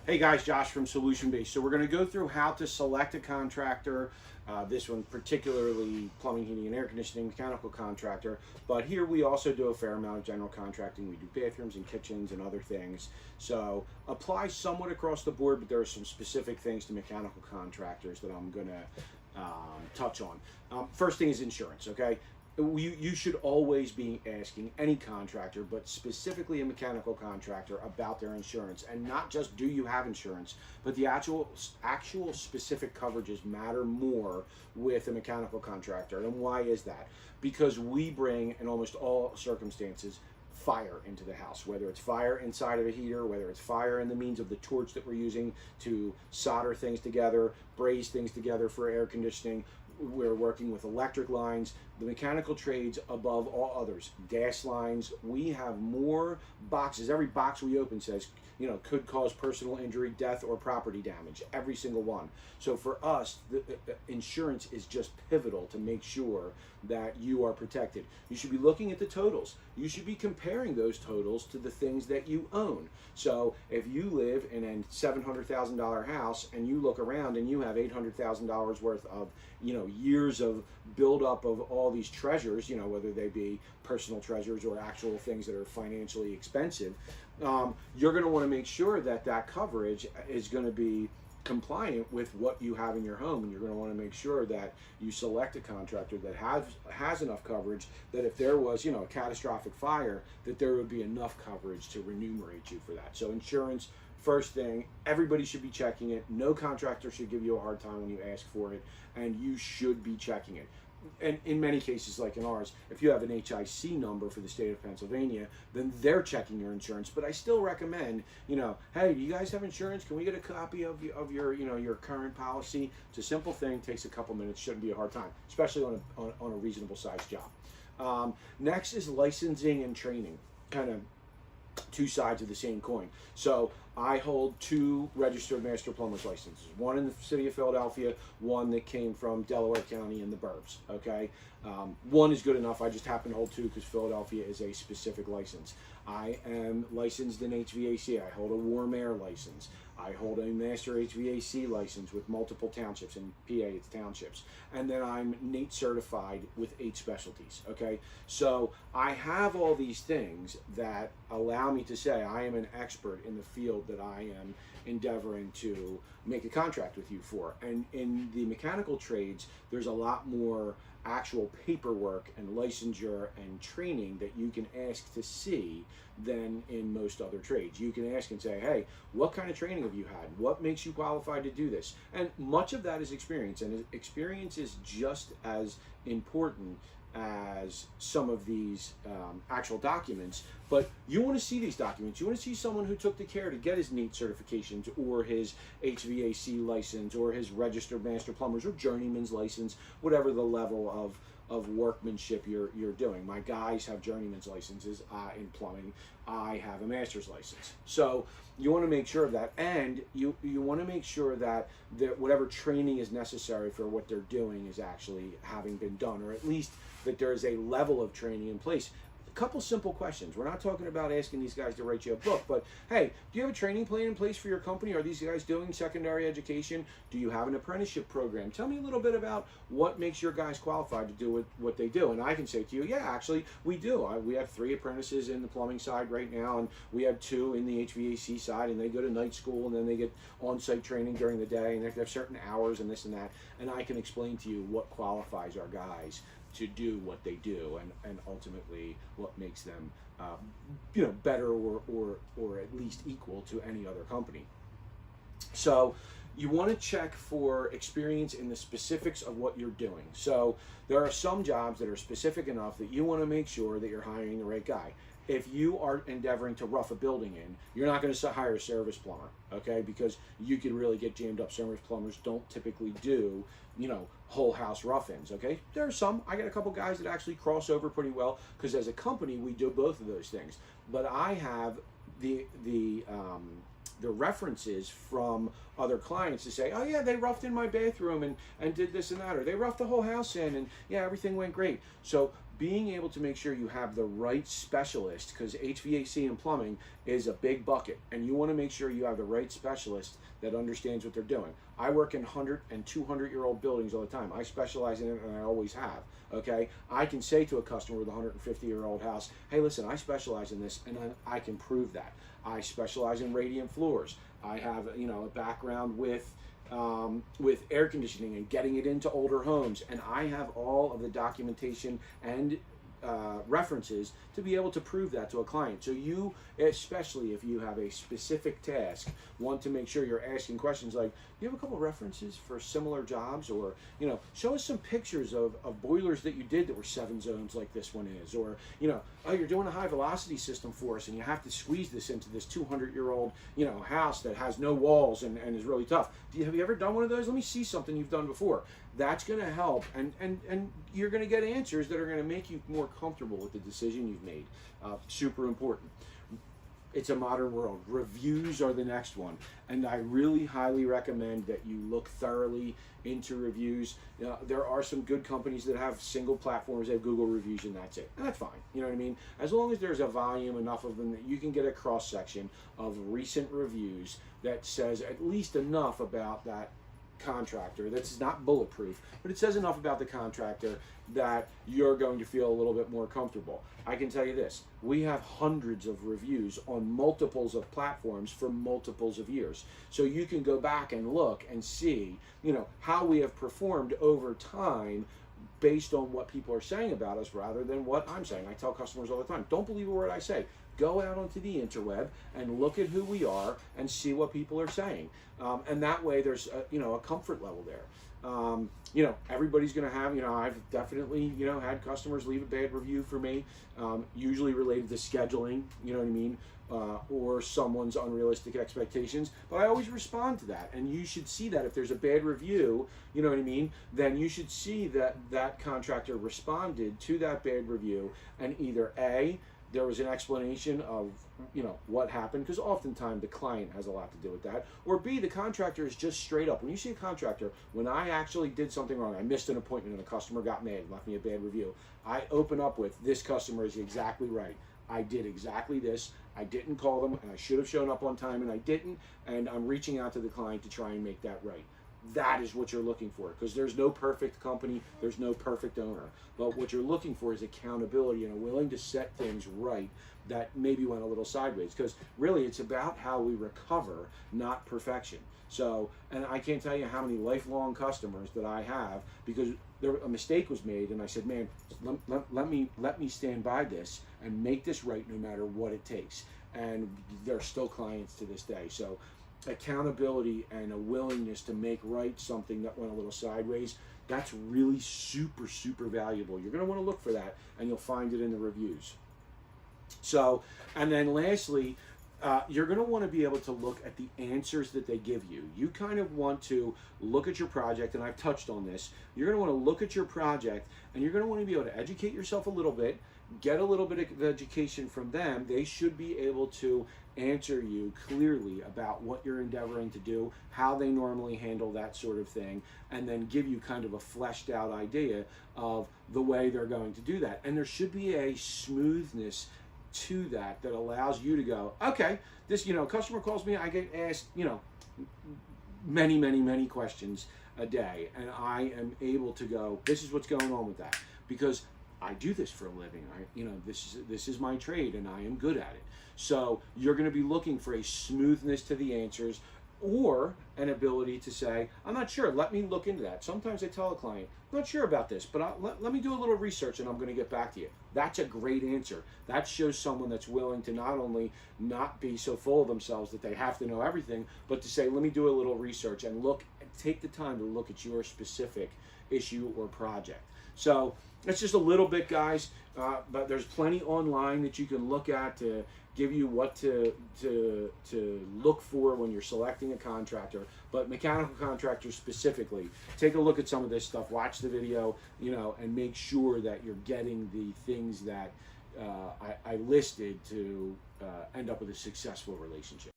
Hey guys, Josh from Solution Base. So we're going to go through how to select a contractor. This one particularly plumbing, heating, and air conditioning, mechanical contractor. But here we also do a fair amount of general contracting. We do bathrooms and kitchens and other things. So apply somewhat across the board, but there are some specific things to mechanical contractors that I'm going to touch on. First thing is insurance, okay? You should always be asking any contractor, but specifically a mechanical contractor, about their insurance, and not just do you have insurance, but the actual specific coverages matter more with a mechanical contractor. And why is that? Because we bring, in almost all circumstances, fire into the house, whether it's fire inside of a heater, whether it's fire in the means of the torch that we're using to solder things together, braze things together for air conditioning. We're working with electric lines, the mechanical trades above all others, gas lines. We have more boxes. Every box we open says, could cause personal injury, death, or property damage, every single one. So for us, the insurance is just pivotal to make sure that you are protected. You should be looking at the totals. You should be comparing those totals to the things that you own. So if you live in a $700,000 house and you look around and you have $800,000 worth of years of buildup of all these treasures, whether they be personal treasures or actual things that are financially expensive, you're going to want to make sure that that coverage is going to be compliant with what you have in your home, and you're going to want to make sure that you select a contractor that has enough coverage that if there was a catastrophic fire, that there would be enough coverage to remunerate you for that. So insurance, first thing, everybody should be checking it. No contractor should give you a hard time when you ask for it, and you should be checking it. And in many cases, like in ours, if you have an HIC number for the state of Pennsylvania, then they're checking your insurance. But I still recommend, hey, do you guys have insurance? Can we get a copy of your your current policy? It's a simple thing, takes a couple minutes, shouldn't be a hard time, especially on a reasonable sized job. Next is licensing and training, kind of two sides of the same coin. So I hold two registered master plumber's licenses, one in the city of Philadelphia, one that came from Delaware County in the burbs, okay? One is good enough. I just happen to hold two because Philadelphia is a specific license. I am licensed in HVAC. I hold a warm air license. I hold a master HVAC license with multiple townships. In PA, it's townships. And then I'm NATE certified with 8 specialties, okay? So I have all these things that allow me to say I am an expert in the field that I am endeavoring to make a contract with you for. And in the mechanical trades, there's a lot more actual paperwork and licensure and training that you can ask to see than in most other trades. You can ask and say, hey, what kind of training have you had? What makes you qualified to do this? And much of that is experience, and experience is just as important as some of these actual documents. But you want to see these documents. You want to see someone who took the care to get his NATE certifications or his HVAC license or his registered master plumbers or journeyman's license, whatever the level of workmanship you're doing. My guys have journeyman's licenses in plumbing. I have a master's license. So you want to make sure of that, and you want to make sure that whatever training is necessary for what they're doing is actually having been done, or at least that there is a level of training in place. A couple simple questions. We're not talking about asking these guys to write you a book, but hey, do you have a training plan in place for your company? Are these guys doing secondary education? Do you have an apprenticeship program? Tell me a little bit about what makes your guys qualified to do what they do. And I can say to you, yeah, actually, we do. We have 3 apprentices in the plumbing side right now, and we have 2 in the HVAC side, and they go to night school, and then they get on-site training during the day, and they have certain hours and this and that. And I can explain to you what qualifies our guys to do what they do, and ultimately what makes them better or at least equal to any other company. So you want to check for experience in the specifics of what you're doing. So there are some jobs that are specific enough that you want to make sure that you're hiring the right guy. If you are endeavoring to rough a building in, you're not going to hire a service plumber, okay? Because you could really get jammed up. Service plumbers don't typically do, whole house rough-ins, okay? There are some. I got a couple guys that actually cross over pretty well because as a company, we do both of those things. But I have the references from other clients to say, oh yeah, they roughed in my bathroom and did this and that, or they roughed the whole house in and yeah, everything went great. So being able to make sure you have the right specialist, because HVAC and plumbing is a big bucket, and you want to make sure you have the right specialist that understands what they're doing. I work in 100 and 200-year-old buildings all the time. I specialize in it, and I always have. Okay, I can say to a customer with a 150-year-old house, hey, listen, I specialize in this, and I can prove that. I specialize in radiant floors. I have, you know, a background with air conditioning and getting it into older homes, and I have all of the documentation and references to be able to prove that to a client. So you, especially if you have a specific task, want to make sure you're asking questions like, do you have a couple references for similar jobs? Or, you know, show us some pictures of boilers that you did that were 7 zones like this one is. Or, you know, oh, you're doing a high velocity system for us and you have to squeeze this into this 200-year-old, you know, house that has no walls and is really tough. Have you ever done one of those? Let me see something you've done before. That's going to help, and you're going to get answers that are going to make you more comfortable with the decision you've made. Super important. It's a modern world. Reviews are the next one, and I really highly recommend that you look thoroughly into reviews. There are some good companies that have single platforms, they have Google reviews, and that's it. And that's fine, you know what I mean? As long as there's a volume enough of them that you can get a cross-section of recent reviews that says at least enough about that contractor that's not bulletproof, but it says enough about the contractor that you're going to feel a little bit more comfortable. I can tell you this, we have hundreds of reviews on multiples of platforms for multiples of years. So you can go back and look and see, you know, how we have performed over time based on what people are saying about us rather than what I'm saying. I tell customers all the time, don't believe a word I say. Go out onto the interweb and look at who we are and see what people are saying. And that way there's a comfort level there. You know, everybody's going to have, you know, I've definitely, you know, had customers leave a bad review for me, usually related to scheduling, you know what I mean, or someone's unrealistic expectations, but I always respond to that. And you should see that if there's a bad review, you know what I mean, then you should see that that contractor responded to that bad review, and either A, there was an explanation of, you know, what happened, because oftentimes the client has a lot to do with that, or B, the contractor is just straight up. When you see a contractor, when I actually did something wrong, I missed an appointment and the customer got mad and left me a bad review, I open up with, this customer is exactly right. I did exactly this. I didn't call them, and I should have shown up on time, and I didn't, and I'm reaching out to the client to try and make that right. That is what you're looking for, because there's no perfect company, there's no perfect owner. But what you're looking for is accountability and a willing to set things right that maybe went a little sideways, because really it's about how we recover, not perfection. So, and I can't tell you how many lifelong customers that I have because a mistake was made, and I said, man, let me stand by this and make this right no matter what it takes. And they're still clients to this day. So accountability and a willingness to make right something that went a little sideways, that's really super, super valuable. You're going to want to look for that, and you'll find it in the reviews. So, and then lastly, you're going to want to be able to look at the answers that they give you. You kind of want to look at your project, and I've touched on this. You're going to want to look at your project, and you're going to want to be able to educate yourself a little bit, get a little bit of education from them. They should be able to answer you clearly about what you're endeavoring to do, how they normally handle that sort of thing, and then give you kind of a fleshed out idea of the way they're going to do that. And there should be a smoothness to that that allows you to go, okay, this, you know, customer calls me, I get asked, you know, many questions a day, and I am able to go, this is what's going on with that, because I do this for a living. This is my trade, and I am good at it. So you're going to be looking for a smoothness to the answers, or an ability to say, I'm not sure, let me look into that. Sometimes I tell a client, I'm not sure about this, but let me do a little research and I'm going to get back to you. That's a great answer. That shows someone that's willing to not only not be so full of themselves that they have to know everything, but to say, let me do a little research and take the time to look at your specific issue or project. So it's just a little bit, guys, but there's plenty online that you can look at to give you what to look for when you're selecting a contractor. But mechanical contractors specifically, take a look at some of this stuff, watch the video, you know, and make sure that you're getting the things that I listed to end up with a successful relationship.